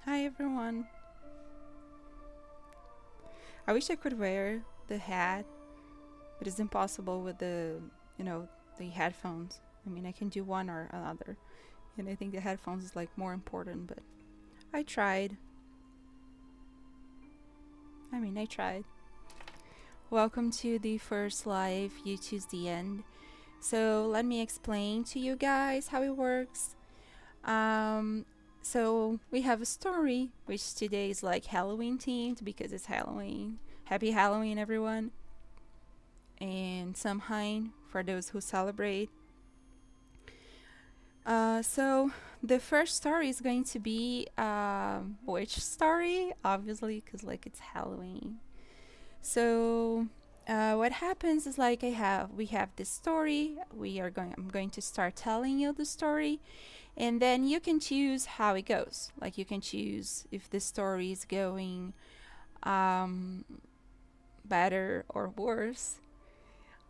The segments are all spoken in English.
Hi everyone. I wish I could wear the hat, but it's impossible with the headphones. I mean, I can do one or another. And I think the headphones is like more important, but I tried. I mean, I tried. Welcome to the first live, you choose the end. So let me explain to you guys how it works. So we have a story, which today is like Halloween themed because it's Halloween. Happy Halloween, everyone. And Samhain for those who celebrate. So the first story is going to be witch story, obviously, because like it's Halloween. So what happens is like we have this story. I'm going to start telling you the story, and then you can choose how it goes. Like you can choose if the story is going better or worse.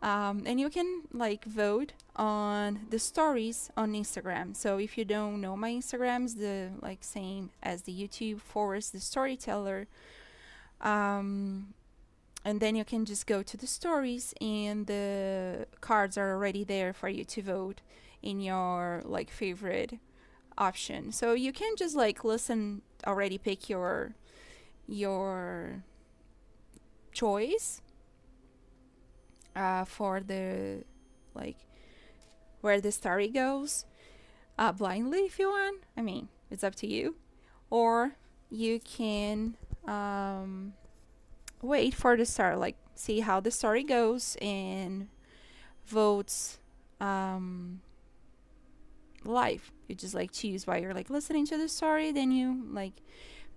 And you can like vote on the stories on Instagram. So if you don't know, my Instagram is the like same as the YouTube the storyteller. And then you can just go to the stories and the cards are already there for you to vote in your like favorite option. So you can just like listen, already pick your choice for the like where the story goes blindly if you want. I mean, it's up to you. Or you can wait for the start, like see how the story goes and votes live. You just like choose while you're like listening to the story, then you like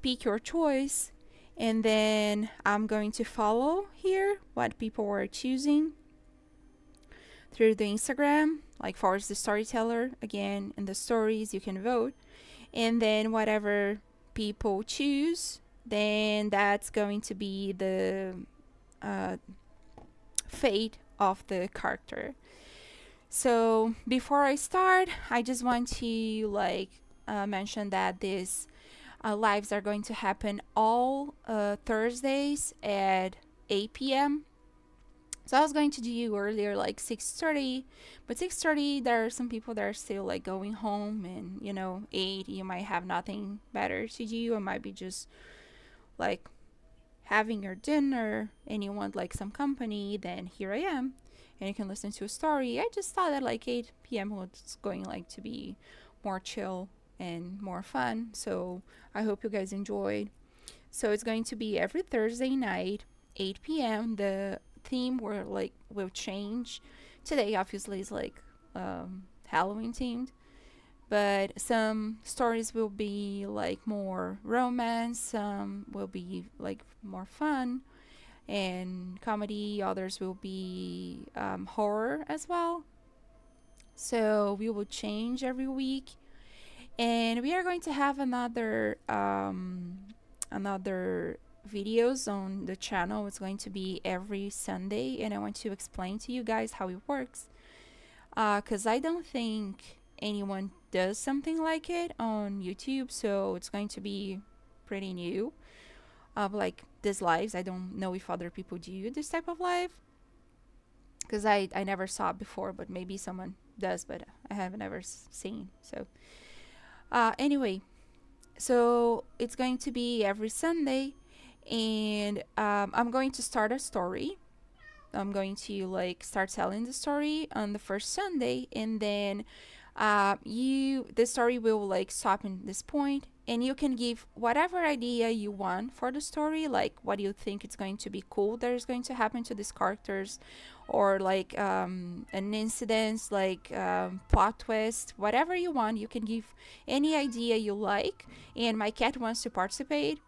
pick your choice, and then I'm going to follow here what people were choosing through the Instagram, like Forest the Storyteller. Again, in the stories you can vote, and then whatever people choose, then that's going to be the fate of the character. So before I start, I just want to like mention that these lives are going to happen all Thursdays at 8 p.m. So I was going to do earlier like 6:30, but 6:30 there are some people that are still like going home, and 8 you might have nothing better to do, or might be just like having your dinner and you want like some company. Then here I am, and you can listen to a story. I just thought that like 8 p.m. was going like to be more chill and more fun, so I hope you guys enjoyed. So it's going to be every Thursday night, 8 p.m. The theme will change. Today obviously is like Halloween themed, but some stories will be like more romance, some will be like more fun and comedy, others will be horror as well. So we will change every week, and we are going to have another videos on the channel. It's going to be every Sunday, and I want to explain to you guys how it works, because I don't think anyone does something like it on YouTube, so it's going to be pretty new. Like these lives, I don't know if other people do this type of live, because I never saw it before, but maybe someone does, but I haven't ever seen. So anyway, so it's going to be every Sunday, and I'm going to start a story. I'm going to like start telling the story on the first Sunday, and then the story will like stop in this point, and you can give whatever idea you want for the story, like what you think it's going to be cool that is going to happen to these characters, or like an incident, like plot twist, whatever you want. You can give any idea you like, and my cat wants to participate.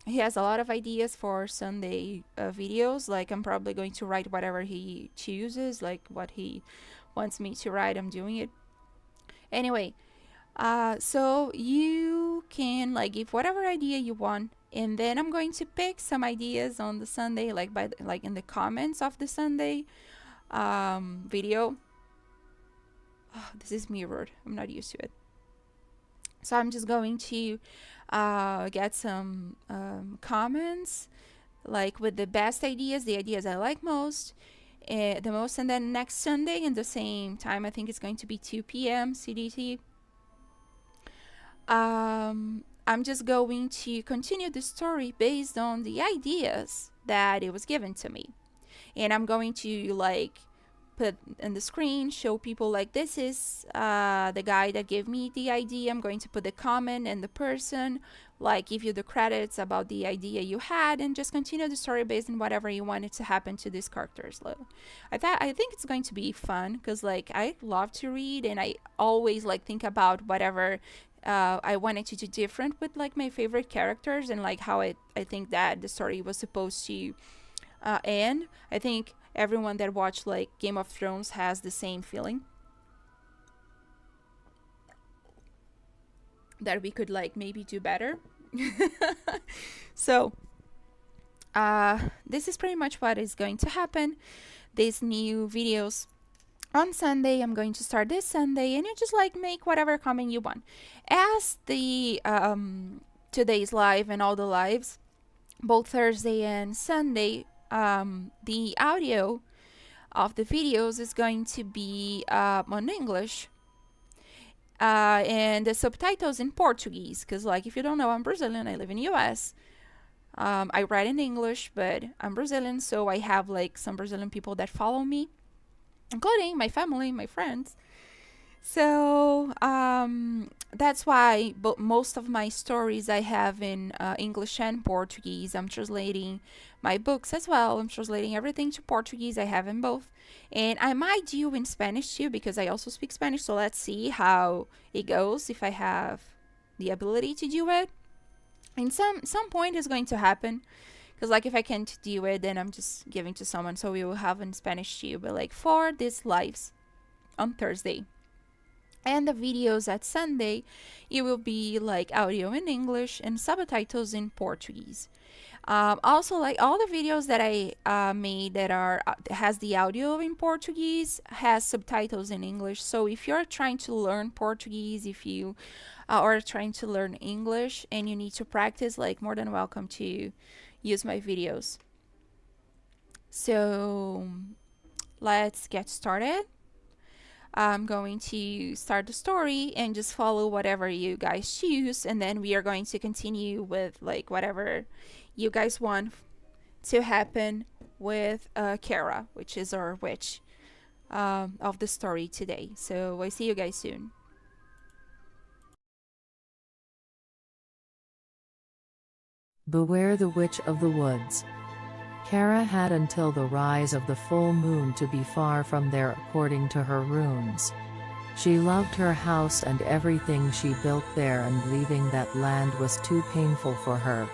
He has a lot of ideas for Sunday videos. Like I'm probably going to write whatever he chooses, like what he wants me to write, I'm doing it. Anyway, so you can like give whatever idea you want, and then I'm going to pick some ideas on the Sunday, like like in the comments of the Sunday video. Oh, this is mirrored. I'm not used to it. So I'm just going to get some comments, like with the best ideas, the ideas I like the most, and then next Sunday in the same time, I think it's going to be 2 p.m. CDT. I'm just going to continue the story based on the ideas that it was given to me. And I'm going to like put in the screen, show people like this is the guy that gave me the idea. I'm going to put the comment and the person, like give you the credits about the idea you had, and just continue the story based on whatever you wanted to happen to these characters. I think it's going to be fun because like I love to read, and I always like think about whatever I wanted to do different with like my favorite characters, and like how I think that the story was supposed to end. I think everyone that watched like Game of Thrones has the same feeling, that we could like maybe do better. So this is pretty much what is going to happen. These new videos on Sunday, I'm going to start this Sunday, and you just like make whatever comment you want. As the today's live and all the lives, both Thursday and Sunday, the audio of the videos is going to be on English, and the subtitles in Portuguese, because like if you don't know, I'm Brazilian, I live in the US. I write in English, but I'm Brazilian, so I have like some Brazilian people that follow me, including my family, my friends. So that's why most of my stories I have in English and Portuguese. I'm translating my books as well. I'm translating everything to Portuguese. I have in both. And I might do in Spanish too, because I also speak Spanish. So let's see how it goes if I have the ability to do it. And some point is going to happen. Because like if I can't do it, then I'm just giving to someone. So we will have in Spanish too. But like for these lives on Thursday and the videos at Sunday, it will be like audio in English and subtitles in Portuguese. Also, like all the videos that I made that are has the audio in Portuguese has subtitles in English. So if you're trying to learn Portuguese, if you are trying to learn English and you need to practice, like more than welcome to use my videos. So let's get started. I'm going to start the story and just follow whatever you guys choose, and then we are going to continue with like whatever you guys want to happen with Kara, which is our witch of the story today. So I see you guys soon. Beware the Witch of the Woods. Kara had until the rise of the full moon to be far from there according to her runes. She loved her house and everything she built there, and leaving that land was too painful for her.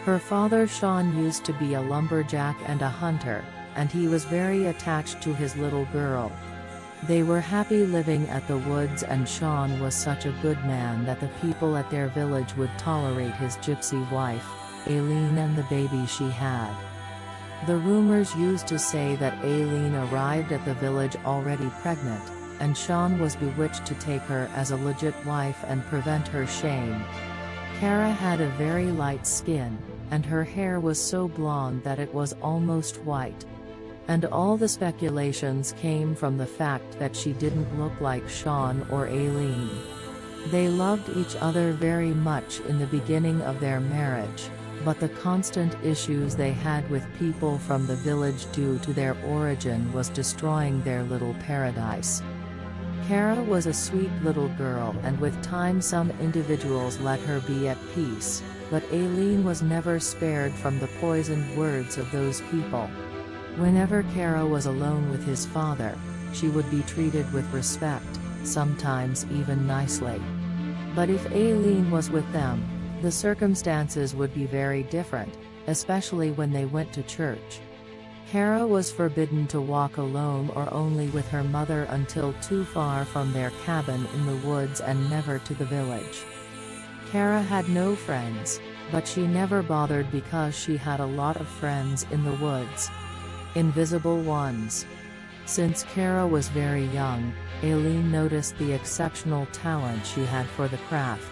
Her father Sean used to be a lumberjack and a hunter, and he was very attached to his little girl. They were happy living at the woods, and Sean was such a good man that the people at their village would tolerate his gypsy wife, Aileen, and the baby she had. The rumors used to say that Aileen arrived at the village already pregnant, and Sean was bewitched to take her as a legit wife and prevent her shame. Kara had a very light skin, and her hair was so blonde that it was almost white. And all the speculations came from the fact that she didn't look like Sean or Aileen. They loved each other very much in the beginning of their marriage, but the constant issues they had with people from the village due to their origin was destroying their little paradise. Kara was a sweet little girl, and with time some individuals let her be at peace, but Aileen was never spared from the poisoned words of those people. Whenever Kara was alone with his father, she would be treated with respect, sometimes even nicely. But if Aileen was with them, the circumstances would be very different, especially when they went to church. Kara was forbidden to walk alone or only with her mother until too far from their cabin in the woods and never to the village. Kara had no friends, but she never bothered because she had a lot of friends in the woods. Invisible ones. Since Kara was very young, Aileen noticed the exceptional talent she had for the craft.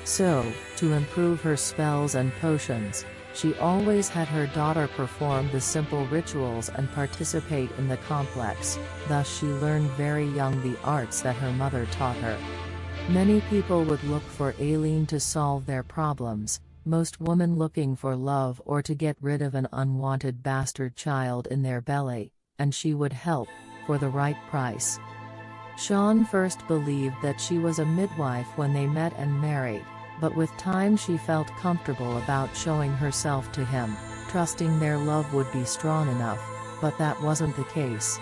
So, to improve her spells and potions, she always had her daughter perform the simple rituals and participate in the complex, thus she learned very young the arts that her mother taught her. Many people would look for Aileen to solve their problems, most women looking for love or to get rid of an unwanted bastard child in their belly, and she would help, for the right price. Sean first believed that she was a midwife when they met and married, but with time she felt comfortable about showing herself to him, trusting their love would be strong enough, but that wasn't the case.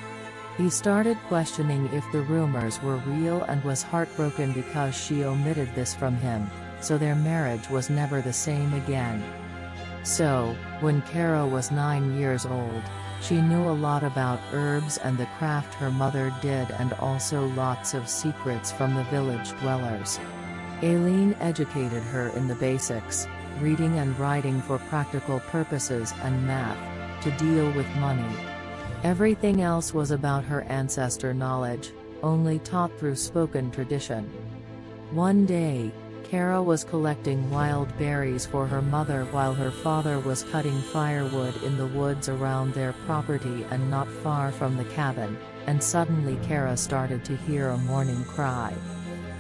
He started questioning if the rumors were real and was heartbroken because she omitted this from him, so their marriage was never the same again. So, when Kara was 9 years old, she knew a lot about herbs and the craft her mother did, and also lots of secrets from the village dwellers. Aileen educated her in the basics, reading and writing for practical purposes, and math, to deal with money. Everything else was about her ancestor knowledge, only taught through spoken tradition. One day, Kara was collecting wild berries for her mother while her father was cutting firewood in the woods around their property and not far from the cabin, and suddenly Kara started to hear a morning cry.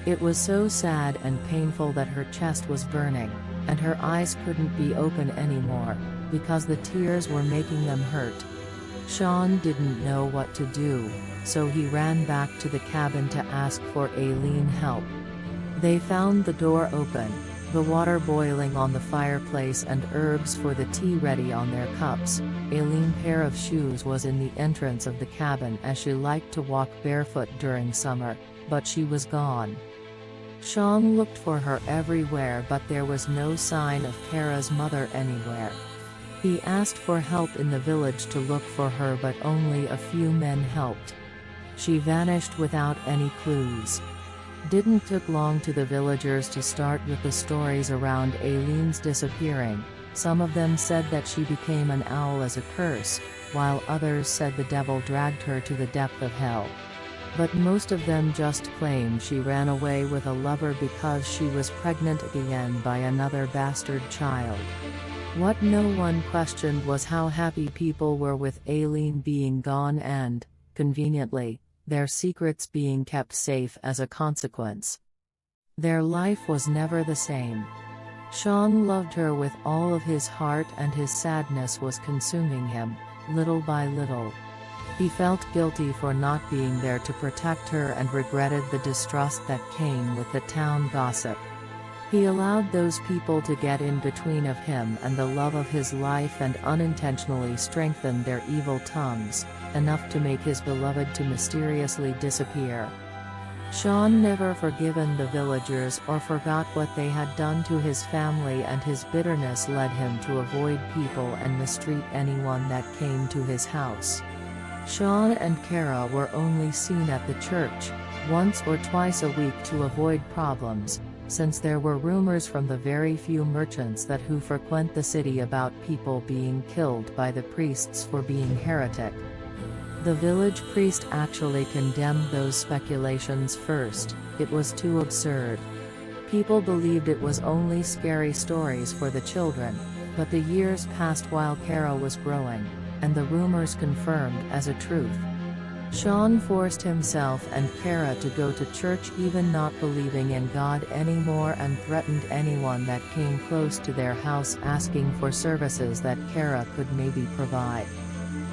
It was so sad and painful that her chest was burning, and her eyes couldn't be open anymore, because the tears were making them hurt. Sean didn't know what to do, so he ran back to the cabin to ask for Aileen help. They found the door open, the water boiling on the fireplace and herbs for the tea ready on their cups. Aileen's pair of shoes was in the entrance of the cabin, as she liked to walk barefoot during summer, but she was gone. Sean looked for her everywhere, but there was no sign of Kara's mother anywhere. He asked for help in the village to look for her, but only a few men helped. She vanished without any clues. Didn't took long to the villagers to start with the stories around Aileen's disappearing. Some of them said that she became an owl as a curse, while others said the devil dragged her to the depth of hell. But most of them just claimed she ran away with a lover because she was pregnant again by another bastard child. What no one questioned was how happy people were with Aileen being gone and, conveniently, their secrets being kept safe as a consequence. Their life was never the same. Sean loved her with all of his heart, and his sadness was consuming him, little by little. He felt guilty for not being there to protect her and regretted the distrust that came with the town gossip. He allowed those people to get in between of him and the love of his life, and unintentionally strengthened their evil tongues, enough to make his beloved to mysteriously disappear. Sean never forgiven the villagers or forgot what they had done to his family, and his bitterness led him to avoid people and mistreat anyone that came to his house. Sean and Kara were only seen at the church, once or twice a week to avoid problems, since there were rumors from the very few merchants that who frequent the city about people being killed by the priests for being heretic. The village priest actually condemned those speculations first. It was too absurd. People believed it was only scary stories for the children, but the years passed while Kara was growing, and the rumors confirmed as a truth. Sean forced himself and Kara to go to church, even not believing in God anymore, and threatened anyone that came close to their house, asking for services that Kara could maybe provide.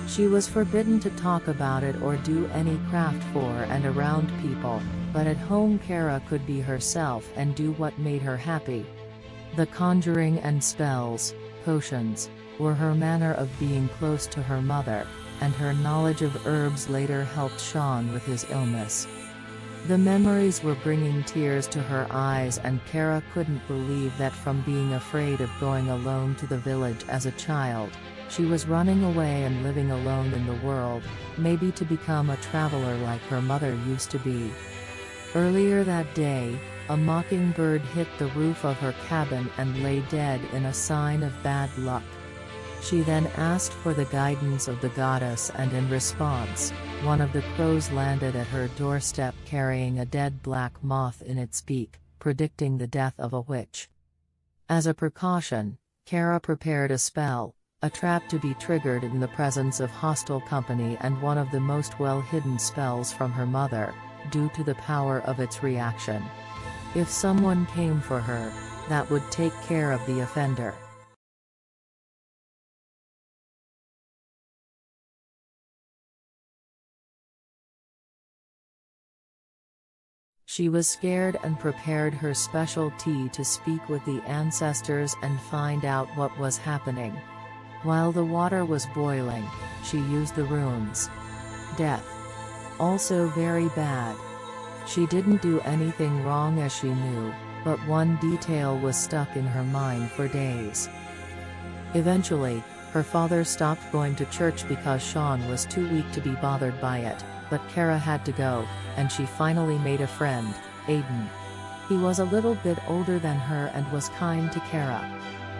She was forbidden to talk about it or do any craft for and around people, but at home Kara could be herself and do what made her happy. The conjuring and spells, potions, were her manner of being close to her mother, and her knowledge of herbs later helped Sean with his illness. The memories were bringing tears to her eyes, and Kara couldn't believe that from being afraid of going alone to the village as a child, she was running away and living alone in the world, maybe to become a traveler like her mother used to be. Earlier that day, a mockingbird hit the roof of her cabin and lay dead, in a sign of bad luck. She then asked for the guidance of the goddess, and in response, one of the crows landed at her doorstep carrying a dead black moth in its beak, predicting the death of a witch. As a precaution, Kara prepared a spell, a trap to be triggered in the presence of hostile company, and one of the most well-hidden spells from her mother, due to the power of its reaction. If someone came for her, that would take care of the offender. She was scared and prepared her special tea to speak with the ancestors and find out what was happening. While the water was boiling, she used the runes. Death. Also very bad. She didn't do anything wrong as she knew, but one detail was stuck in her mind for days. Eventually, her father stopped going to church because Sean was too weak to be bothered by it, but Kara had to go, and she finally made a friend, Aiden. He was a little bit older than her and was kind to Kara.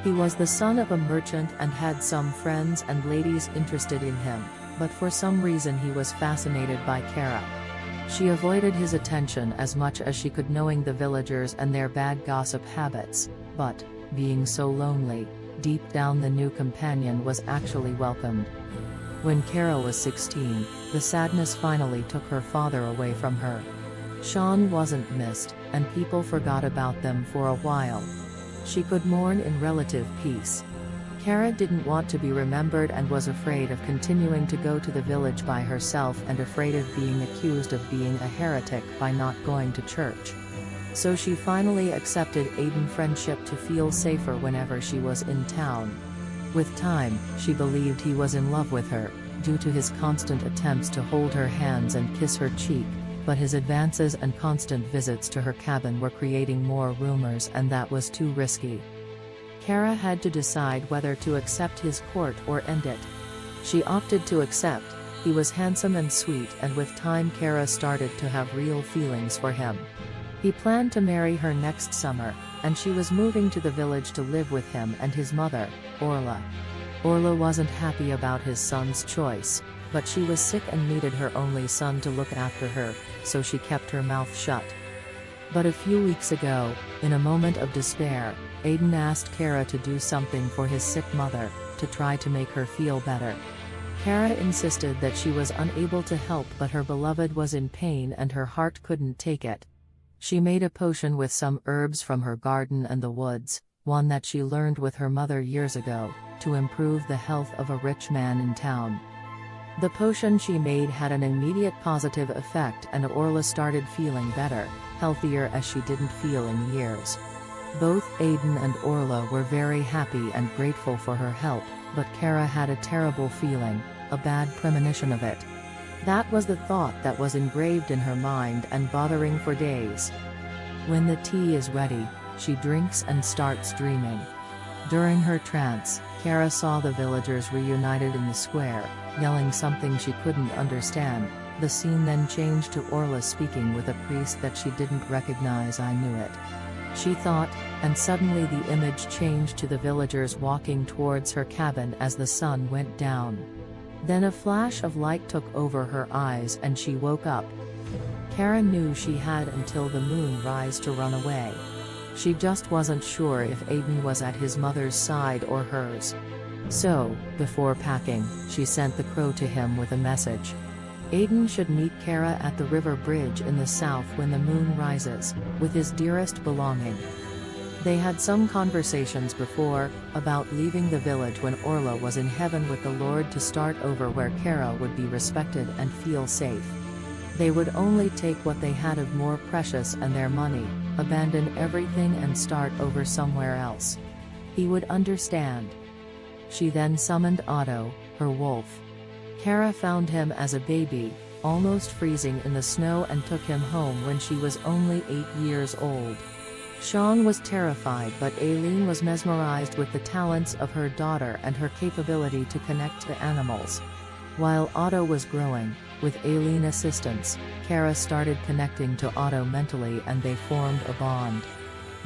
He was the son of a merchant and had some friends and ladies interested in him, but for some reason he was fascinated by Kara. She avoided his attention as much as she could, knowing the villagers and their bad gossip habits, but, being so lonely, deep down the new companion was actually welcomed. When Kara was 16, the sadness finally took her father away from her. Sean wasn't missed, and people forgot about them for a while. She could mourn in relative peace. Kara didn't want to be remembered and was afraid of continuing to go to the village by herself and afraid of being accused of being a heretic by not going to church. So she finally accepted Aiden's friendship to feel safer whenever she was in town. With time, she believed he was in love with her, due to his constant attempts to hold her hands and kiss her cheek, but his advances and constant visits to her cabin were creating more rumors, and that was too risky. Kara had to decide whether to accept his court or end it. She opted to accept. He was handsome and sweet, and with time Kara started to have real feelings for him. He planned to marry her next summer, and she was moving to the village to live with him and his mother, Orla. Orla wasn't happy about his son's choice, but she was sick and needed her only son to look after her, so she kept her mouth shut. But a few weeks ago, in a moment of despair, Aiden asked Kara to do something for his sick mother, to try to make her feel better. Kara insisted that she was unable to help, but her beloved was in pain and her heart couldn't take it. She made a potion with some herbs from her garden and the woods, one that she learned with her mother years ago, to improve the health of a rich man in town. The potion she made had an immediate positive effect, and Orla started feeling better, healthier as she didn't feel in years. Both Aiden and Orla were very happy and grateful for her help, but Kara had a terrible feeling, a bad premonition of it. That was the thought that was engraved in her mind and bothering for days. When the tea is ready, she drinks and starts dreaming. During her trance, Kara saw the villagers reunited in the square, yelling something she couldn't understand. The scene then changed to Orla speaking with a priest that she didn't recognize. "I knew it," she thought, and suddenly the image changed to the villagers walking towards her cabin as the sun went down. Then a flash of light took over her eyes and she woke up. Kara knew she had until the moon rise to run away. She just wasn't sure if Aiden was at his mother's side or hers. So, before packing, she sent the crow to him with a message. Aiden should meet Kara at the river bridge in the south when the moon rises, with his dearest belonging. They had some conversations before, about leaving the village when Orla was in heaven with the Lord to start over where Kara would be respected and feel safe. They would only take what they had of more precious and their money, abandon everything and start over somewhere else. He would understand. She then summoned Otto, her wolf. Kara found him as a baby, almost freezing in the snow, and took him home when she was only 8 years old. Sean was terrified, but Aileen was mesmerized with the talents of her daughter and her capability to connect to animals. While Otto was growing, with Aileen's assistance, Kara started connecting to Otto mentally and they formed a bond.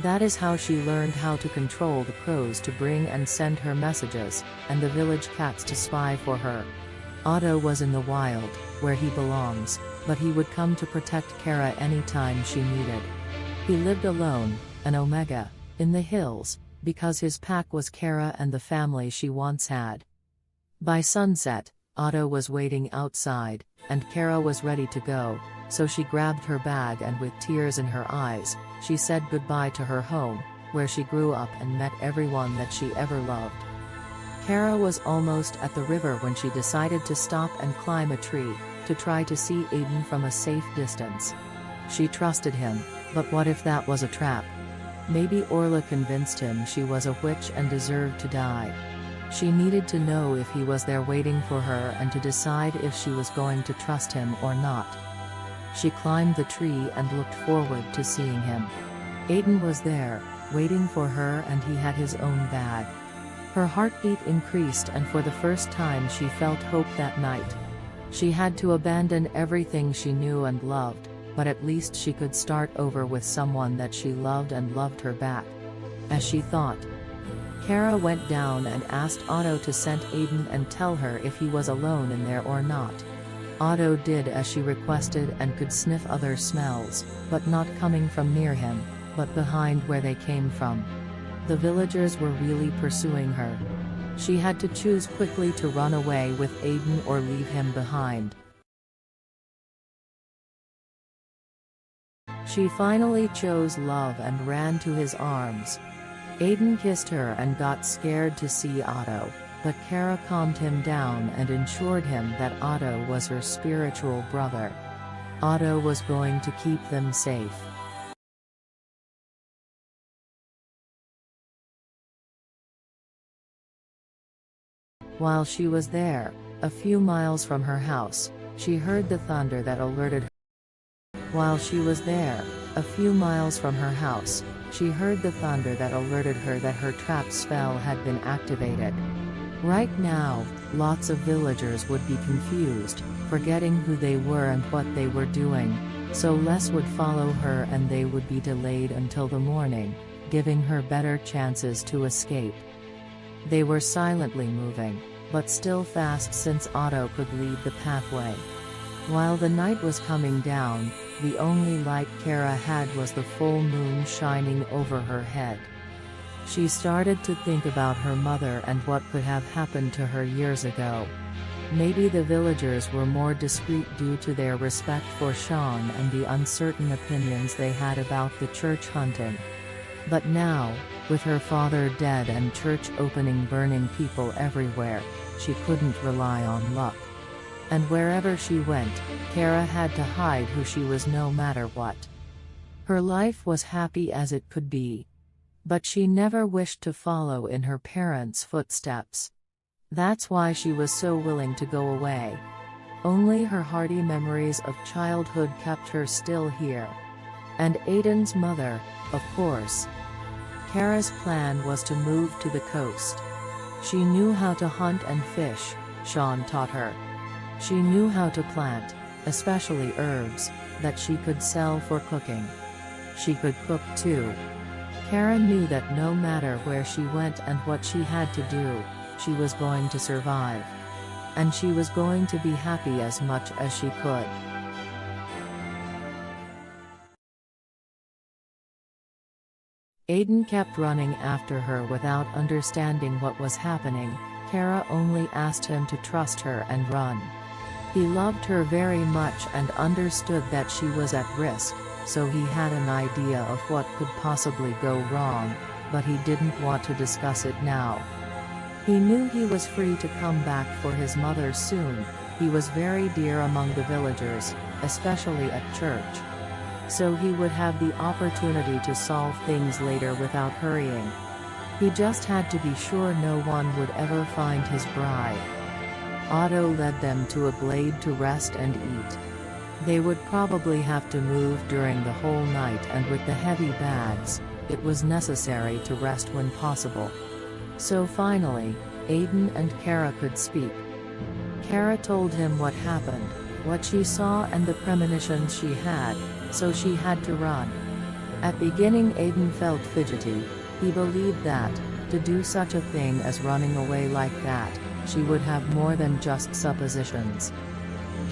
That is how she learned how to control the crows to bring and send her messages, and the village cats to spy for her. Otto was in the wild, where he belongs, but he would come to protect Kara anytime she needed. He lived alone, an omega, in the hills, because his pack was Kara and the family she once had. By sunset, Otto was waiting outside, and Kara was ready to go, so she grabbed her bag and with tears in her eyes, she said goodbye to her home, where she grew up and met everyone that she ever loved. Kara was almost at the river when she decided to stop and climb a tree, to try to see Aiden from a safe distance. She trusted him, but what if that was a trap? Maybe Orla convinced him she was a witch and deserved to die. She needed to know if he was there waiting for her and to decide if she was going to trust him or not. She climbed the tree and looked forward to seeing him. Aiden was there, waiting for her, and he had his own bag. Her heartbeat increased, and for the first time she felt hope that night. She had to abandon everything she knew and loved, but at least she could start over with someone that she loved and loved her back. As she thought, Kara went down and asked Otto to send Aiden and tell her if he was alone in there or not. Otto did as she requested and could sniff other smells, but not coming from near him, but behind where they came from. The villagers were really pursuing her. She had to choose quickly to run away with Aiden or leave him behind. She finally chose love and ran to his arms. Aiden kissed her and got scared to see Otto, but Kara calmed him down and assured him that Otto was her spiritual brother. Otto was going to keep them safe. While she was there, a few miles from her house, she heard the thunder that alerted her. While she was there, a few miles from her house, she heard the thunder that alerted her that her trap spell had been activated. Right now, lots of villagers would be confused, forgetting who they were and what they were doing, so Les would follow her and they would be delayed until the morning, giving her better chances to escape. They were silently moving, but still fast since Otto could lead the pathway. While the night was coming down, the only light Kara had was the full moon shining over her head. She started to think about her mother and what could have happened to her years ago. Maybe the villagers were more discreet due to their respect for Sean and the uncertain opinions they had about the church hunting. But now, with her father dead and church opening burning people everywhere, she couldn't rely on luck. And wherever she went, Kara had to hide who she was no matter what. Her life was happy as it could be. But she never wished to follow in her parents' footsteps. That's why she was so willing to go away. Only her hearty memories of childhood kept her still here. And Aiden's mother, of course. Kara's plan was to move to the coast. She knew how to hunt and fish, Sean taught her. She knew how to plant, especially herbs, that she could sell for cooking. She could cook too. Kara knew that no matter where she went and what she had to do, she was going to survive. And she was going to be happy as much as she could. Aiden kept running after her without understanding what was happening. Kara only asked him to trust her and run. He loved her very much and understood that she was at risk, so he had an idea of what could possibly go wrong, but he didn't want to discuss it now. He knew he was free to come back for his mother soon. He was very dear among the villagers, especially at church. So he would have the opportunity to solve things later without hurrying. He just had to be sure no one would ever find his bride. Otto led them to a glade to rest and eat. They would probably have to move during the whole night, and with the heavy bags, it was necessary to rest when possible. So finally, Aiden and Kara could speak. Kara told him what happened, what she saw and the premonitions she had, so she had to run. At beginning Aiden felt fidgety. He believed that, to do such a thing as running away like that, she would have more than just suppositions.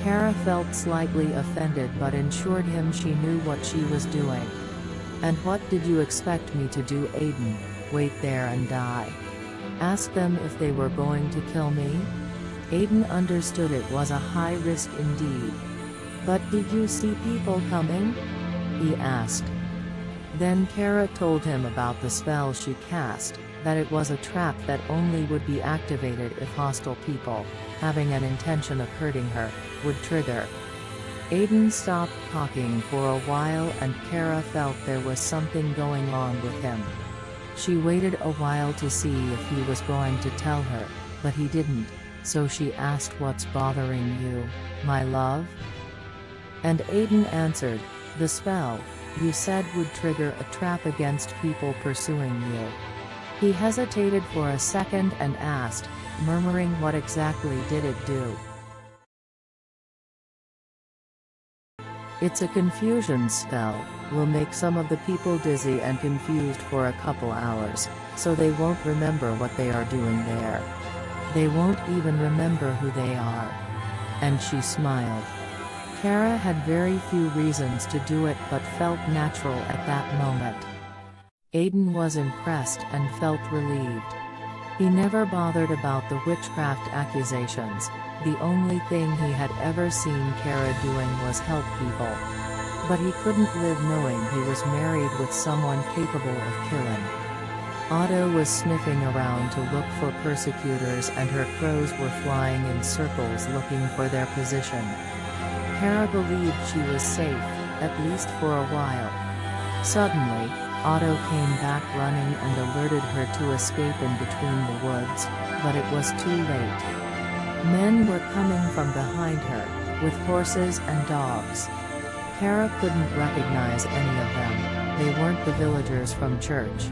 Kara felt slightly offended but assured him she knew what she was doing. And what did you expect me to do, Aiden? Wait there and die? Ask them if they were going to kill me? Aiden understood it was a high risk indeed. But did you see people coming? He asked. Then Kara told him about the spell she cast, that it was a trap that only would be activated if hostile people, having an intention of hurting her, would trigger. Aiden stopped talking for a while and Kara felt there was something going on with him. She waited a while to see if he was going to tell her, but he didn't, so she asked, "What's bothering you, my love?" And Aiden answered, "The spell you said would trigger a trap against people pursuing you." He hesitated for a second and asked, murmuring, "What exactly did it do?" "It's a confusion spell, will make some of the people dizzy and confused for a couple hours, so they won't remember what they are doing there. They won't even remember who they are." And she smiled. Kara had very few reasons to do it but felt natural at that moment. Aiden was impressed and felt relieved. He never bothered about the witchcraft accusations. The only thing he had ever seen Kara doing was help people. But he couldn't live knowing he was married with someone capable of killing. Otto was sniffing around to look for persecutors and her crows were flying in circles looking for their position. Kara believed she was safe, at least for a while. Suddenly, Otto came back running and alerted her to escape in between the woods, but it was too late. Men were coming from behind her, with horses and dogs. Kara couldn't recognize any of them, they weren't the villagers from church.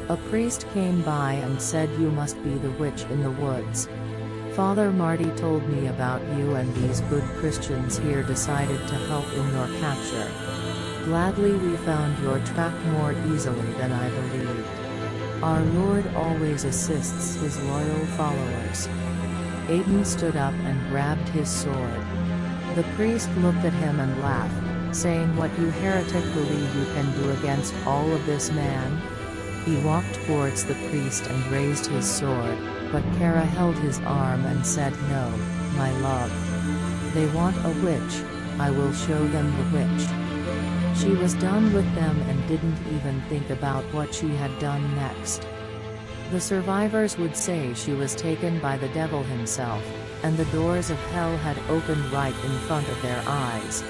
A priest came by and said, "You must be the witch in the woods. Father Marty told me about you and these good Christians here decided to help in your capture. Gladly we found your track more easily than I believed. Our Lord always assists his loyal followers." Aiden stood up and grabbed his sword. The priest looked at him and laughed, saying, "What you heretic believe you can do against all of this man?" He walked towards the priest and raised his sword, but Kara held his arm and said, "No, my love. They want a witch, I will show them the witch." She was done with them and didn't even think about what she had done next. The survivors would say she was taken by the devil himself, and the doors of hell had opened right in front of their eyes.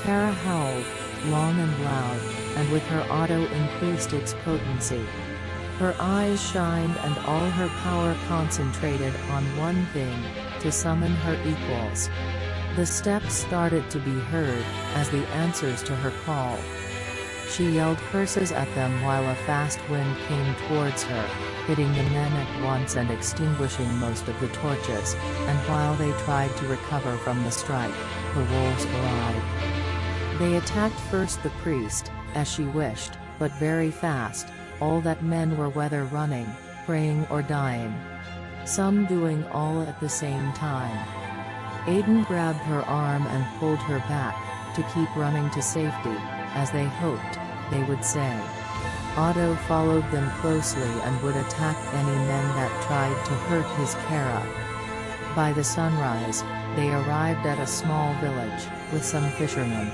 Kara howled, long and loud, and with her auto increased its potency. Her eyes shined and all her power concentrated on one thing, to summon her equals. The steps started to be heard, as the answers to her call. She yelled curses at them while a fast wind came towards her, hitting the men at once and extinguishing most of the torches, and while they tried to recover from the strike, the wolves arrived. They attacked first the priest, as she wished, but very fast, all that men were whether running, praying or dying. Some doing all at the same time. Aiden grabbed her arm and pulled her back, to keep running to safety, as they hoped, they would say. Otto followed them closely and would attack any men that tried to hurt his Kara. By the sunrise, they arrived at a small village, with some fishermen.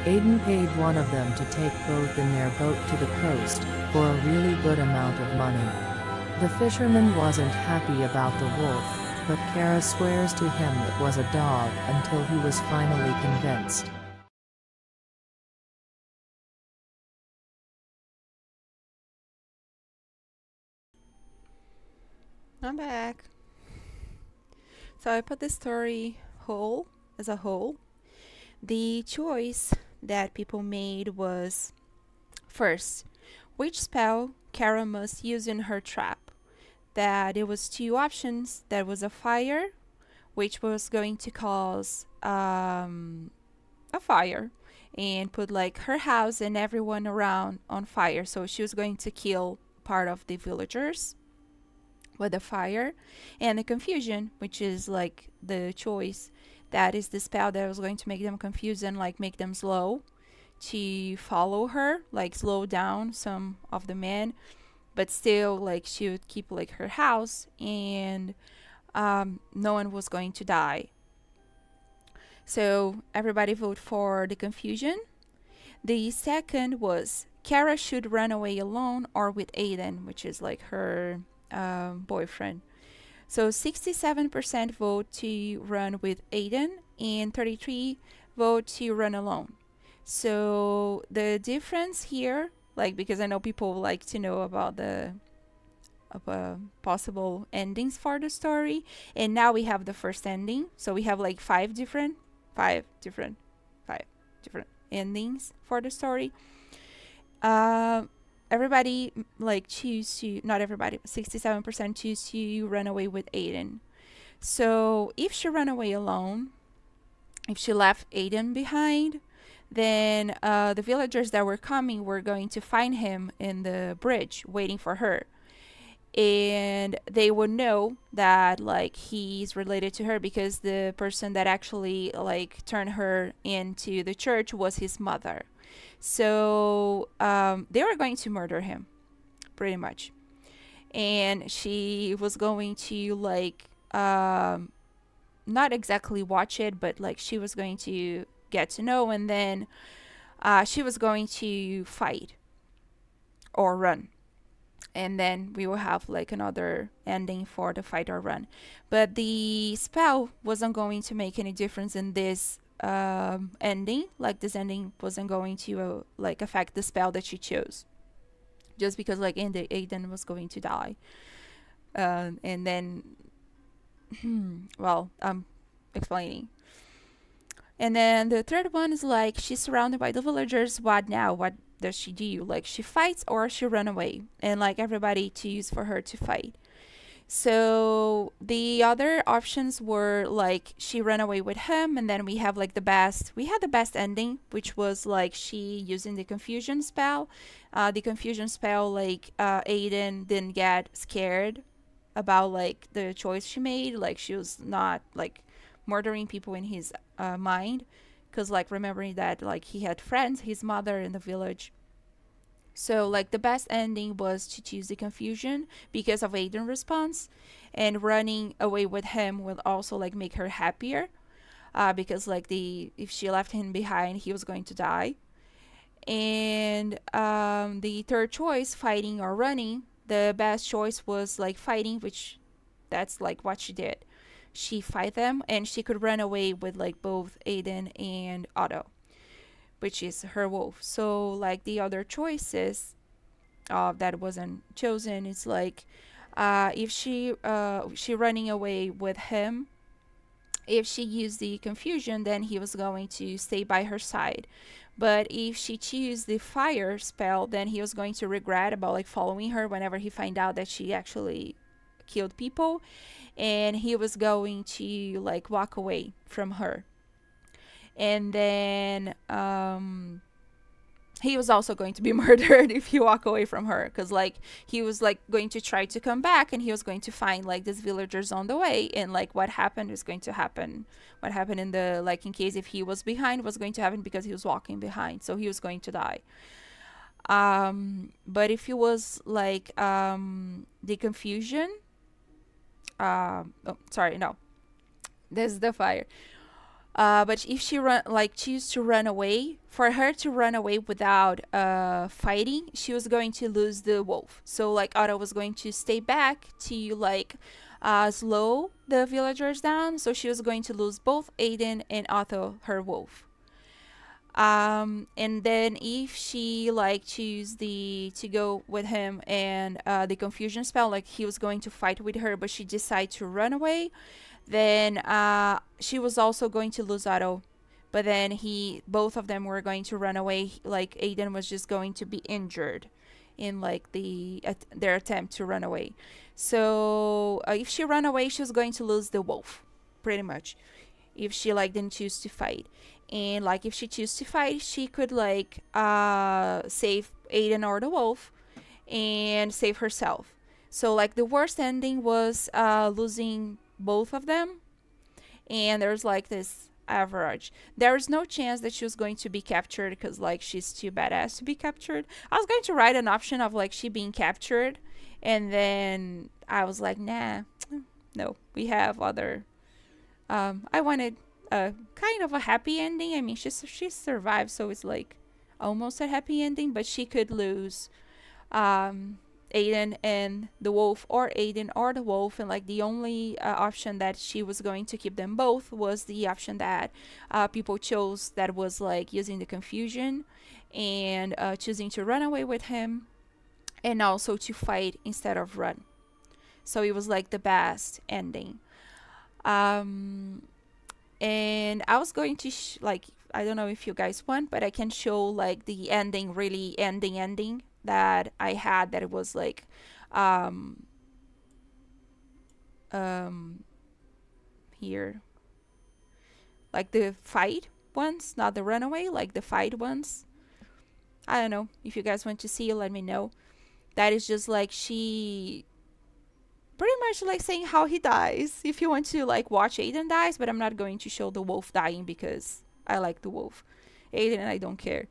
Aiden paid one of them to take both in their boat to the coast, for a really good amount of money. The fisherman wasn't happy about the wolf, but Kara swears to him it was a dog until he was finally convinced. I'm back. So I put the story whole as a whole. The choice that people made was, first, which spell Kara must use in her trap. That it was two options. There was a fire, which was going to cause a fire and put like her house and everyone around on fire. So she was going to kill part of the villagers with the fire. And the confusion, which is like the choice, that is the spell that was going to make them confused and like make them slow to follow her, like slow down some of the men, but still like she would keep like her house and no one was going to die. So everybody voted for the confusion. The second was Kara should run away alone or with Aiden, which is like her boyfriend. So 67% vote to run with Aiden and 33 vote to run alone. So the difference here, like because I know people like to know about the possible endings for the story, and now we have the first ending. So we have like five different endings for the story. Everybody like choose to, not everybody, but 67% choose to run away with Aiden. So if she ran away alone, if she left Aiden behind, then the villagers that were coming were going to find him in the bridge waiting for her, and they would know that like he's related to her because the person that actually like turned her into the church was his mother. So they were going to murder him pretty much, and she was going to like not exactly watch it, but like she was going to get to know, and then she was going to fight or run, and then we will have like another ending for the fight or run. But the spell wasn't going to make any difference in this ending. Like this ending wasn't going to like affect the spell that she chose, just because like Aiden was going to die. And then well, I'm explaining. And then the third one is like she's surrounded by the villagers. What now? What does she do? Like she fights or she run away, and like everybody choose for her to fight. So the other options were like she ran away with him, and then we have like we had the best ending, which was like she using the confusion spell. The confusion spell, like Aiden didn't get scared about like the choice she made. Like she was not like murdering people in his mind, because like remembering that like he had friends, his mother in the village. So like the best ending was to choose the confusion because of Aiden's response, and running away with him would also like make her happier, because like if she left him behind, he was going to die. And the third choice, fighting or running, the best choice was like fighting, which that's like what she did. She fight them, and she could run away with like both Aiden and Otto, which is her wolf. So like the other choices that wasn't chosen is like if she running away with him, if she used the confusion, then he was going to stay by her side. But if she chose the fire spell, then he was going to regret about like following her whenever he find out that she actually killed people, and he was going to like walk away from her. And then he was also going to be murdered if he walk away from her, because like he was like going to try to come back, and he was going to find like these villagers on the way, and like what happened is going to happen. What happened in the like in case if he was behind was going to happen because he was walking behind, so he was going to die. But if it was like the confusion, oh sorry, no, this is the fire. But if she choose to run away, for her to run away without fighting, she was going to lose the wolf. So like Otto was going to stay back to like slow the villagers down. So she was going to lose both Aiden and Otto, her wolf. And then if she like choose to go with him and the confusion spell, like he was going to fight with her, but she decided to run away, then she was also going to lose Otto. But then both of them were going to run away. Like Aiden was just going to be injured in like their attempt to run away. So if she ran away, she was going to lose the wolf, pretty much, if she like didn't choose to fight. And like if she chose to fight, she could like save Aiden or the wolf and save herself. So like the worst ending was losing both of them, and there's like this average. There's no chance that she was going to be captured because like she's too badass to be captured. I was going to write an option of like she being captured, and then I was like, nah, no, we have other. I wanted a kind of a happy ending. I mean, she survived, so it's like almost a happy ending, but she could lose um, Aiden and the wolf, or Aiden or the wolf, and like the only option that she was going to keep them both was the option that people chose, that was like using the confusion and choosing to run away with him, and also to fight instead of run. So it was like the best ending. Um, and I was going to like, I don't know if you guys want, but I can show like the ending, really ending that I had, that it was like um um here, like the fight ones, not the runaway, like the fight ones. I don't know if you guys want to see, let me know. That is just like she pretty much like saying how he dies. If you want to like watch Aiden dies, but I'm not going to show the wolf dying because I like the wolf. Aiden and I don't care.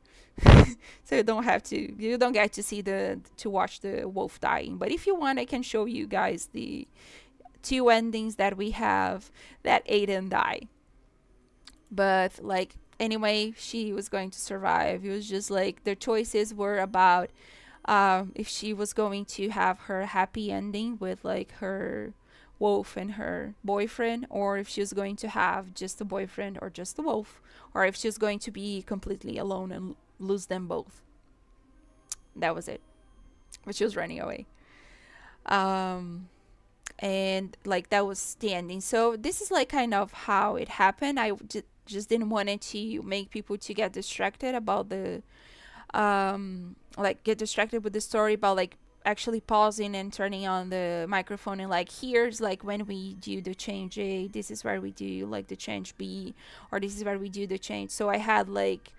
So you don't get to see to watch the wolf dying. But if you want, I can show you guys the two endings that we have that Aiden die. But like anyway, she was going to survive. It was just like the choices were about if she was going to have her happy ending with like her wolf and her boyfriend, or if she was going to have just the boyfriend or just the wolf, or if she was going to be completely alone and lose them both. That was it. But she was running away. Um, and like that was the ending. So this is like kind of how it happened. Just didn't want it to make people to get distracted about the like get distracted with the story, about like actually pausing and turning on the microphone and like, here's like when we do the change A, this is where we do like the change B, or this is where we do the change. So I had like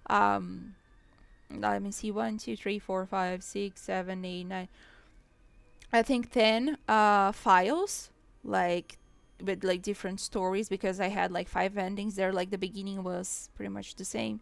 let me see, 1 2 3 4 5 6 7 8 9, I think 10 files, like with like different stories, because I had like 5 endings there. Like the beginning was pretty much the same,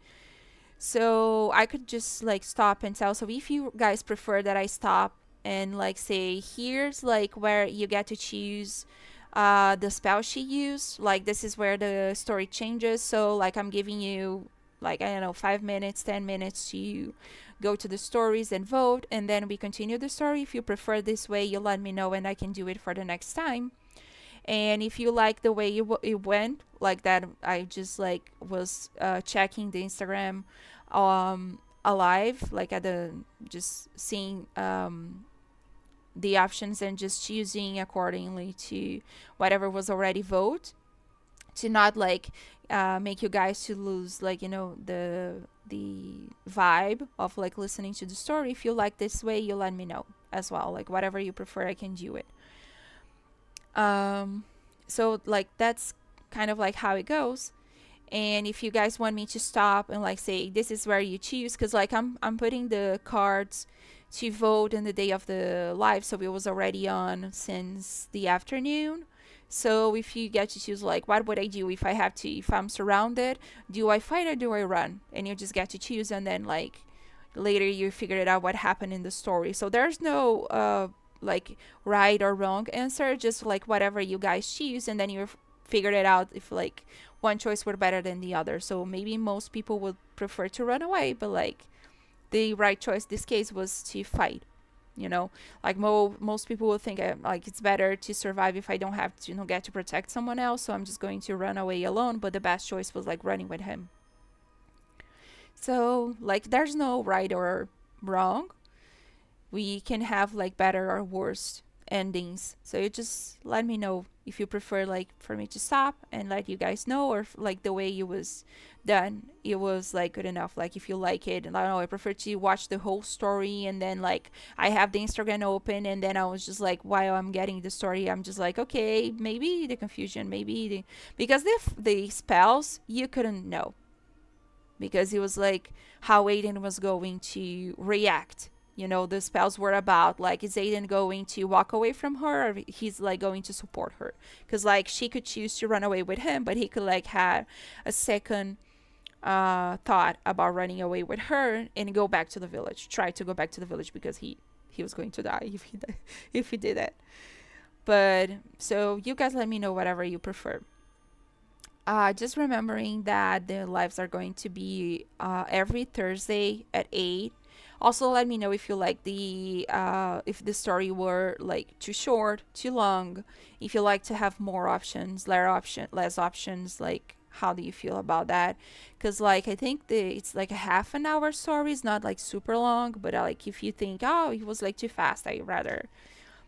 so I could just like stop and tell. So if you guys prefer that I stop and like say, here's like where you get to choose the spell she used, like this is where the story changes. So like I'm giving you like, I don't know, 5 minutes, 10 minutes to go to the stories and vote, and then we continue the story. If you prefer this way, you let me know and I can do it for the next time. And if you like the way it went, like that, I just like was checking the Instagram alive, like at the, just seeing the options and just choosing accordingly to whatever was already voted, to not like make you guys to lose like, you know, the vibe of like listening to the story. If you like this way, you let me know as well, like whatever you prefer, I can do it. So like that's kind of like how it goes. And if you guys want me to stop and like say, this is where you choose, because like I'm putting the cards to vote in the day of the live, so it was already on since the afternoon. So if you get to choose like, what would I do if I'm surrounded, do I fight or do I run? And you just get to choose, and then like later you figure it out what happened in the story. So there's no like right or wrong answer, just like whatever you guys choose, and then you figured it out if like one choice were better than the other. So maybe most people would prefer to run away, but like the right choice this case was to fight, you know. Like most people will think like it's better to survive if I don't have to, you know, get to protect someone else, so I'm just going to run away alone. But the best choice was like running with him. So like there's no right or wrong. We can have like better or worse endings. So you just let me know if you prefer like for me to stop and let you guys know, or like the way it was done, it was like good enough. Like if you like it, and I don't know, I prefer to watch the whole story, and then like I have the Instagram open, and then I was just like, while I'm getting the story, I'm just like, okay, maybe the confusion, maybe because the spells you couldn't know, because it was like how Aiden was going to react. You know, the spells were about like, is Aiden going to walk away from her, or he's like going to support her? Because like she could choose to run away with him, but he could like have a second thought about running away with her and go back to the village, try to go back to the village, because he was going to die if he did that. But so you guys let me know whatever you prefer. Just remembering that the lives are going to be every Thursday at 8. Also, let me know if you like if the story were like too short, too long. If you like to have more options, less options. Like, how do you feel about that? Because like I think it's like a half an hour story. It's not like super long, but like if you think, oh, it was like too fast, I rather.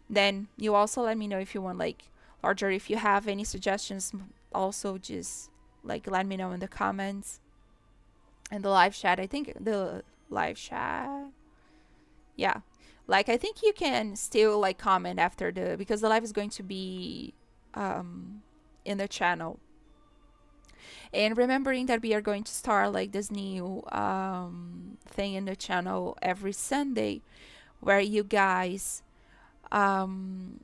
Then you also let me know if you want like larger. If you have any suggestions, also just like let me know in the comments and the live chat. I think the live chat, yeah, like I think you can still like comment after the, because the live is going to be in the channel. And remembering that we are going to start like this new thing in the channel every Sunday, where you guys um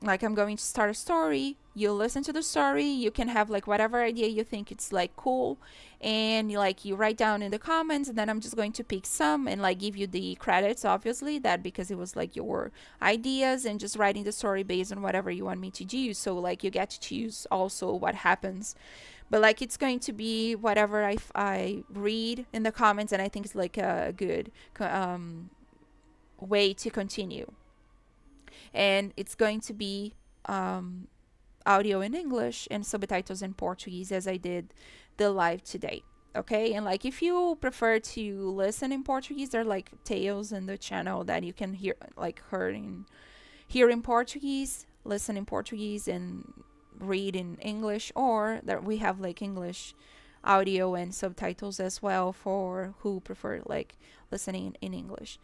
like I'm going to start a story, you listen to the story, you can have like whatever idea you think it's like cool, and you write down in the comments, and then I'm just going to pick some and like give you the credits, obviously, that because it was like your ideas, and just writing the story based on whatever you want me to do. So like you get to choose also what happens, but like it's going to be whatever I read in the comments, and I think it's like a good way to continue. And it's going to be audio in English and subtitles in Portuguese, as I did the live today. Okay, and like if you prefer to listen in Portuguese, there are like tales in the channel that you can hear in Portuguese, listen in Portuguese, and read in English, or that we have like English audio and subtitles as well for who prefer like listening in English.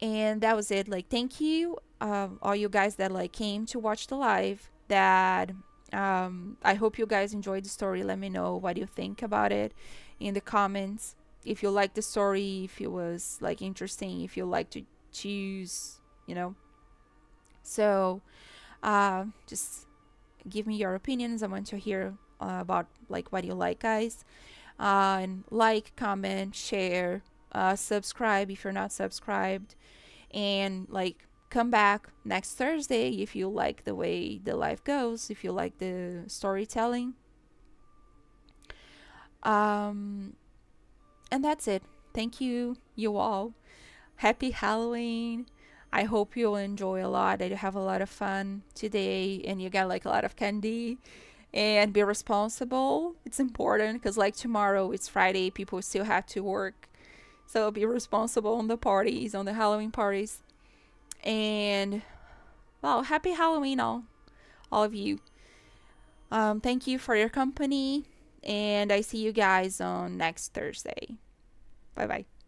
And that was it. Like, thank you, all you guys that like came to watch the live. That I hope you guys enjoyed the story. Let me know what you think about it in the comments. If you like the story, if it was like interesting, if you like to choose, you know. So just give me your opinions. I want to hear about like what you like, guys. And like, comment, share, subscribe if you're not subscribed, and like come back next Thursday if you like the way the live goes, if you like the storytelling. Um, and that's it. Thank you, you all. Happy Halloween. I hope you'll enjoy a lot, that you have a lot of fun today, and you get like a lot of candy. And be responsible. It's important because like tomorrow it's Friday, people still have to work. So be responsible on the parties, on the Halloween parties. And well, happy Halloween, all of you. Thank you for your company, and I see you guys on next Thursday. Bye bye.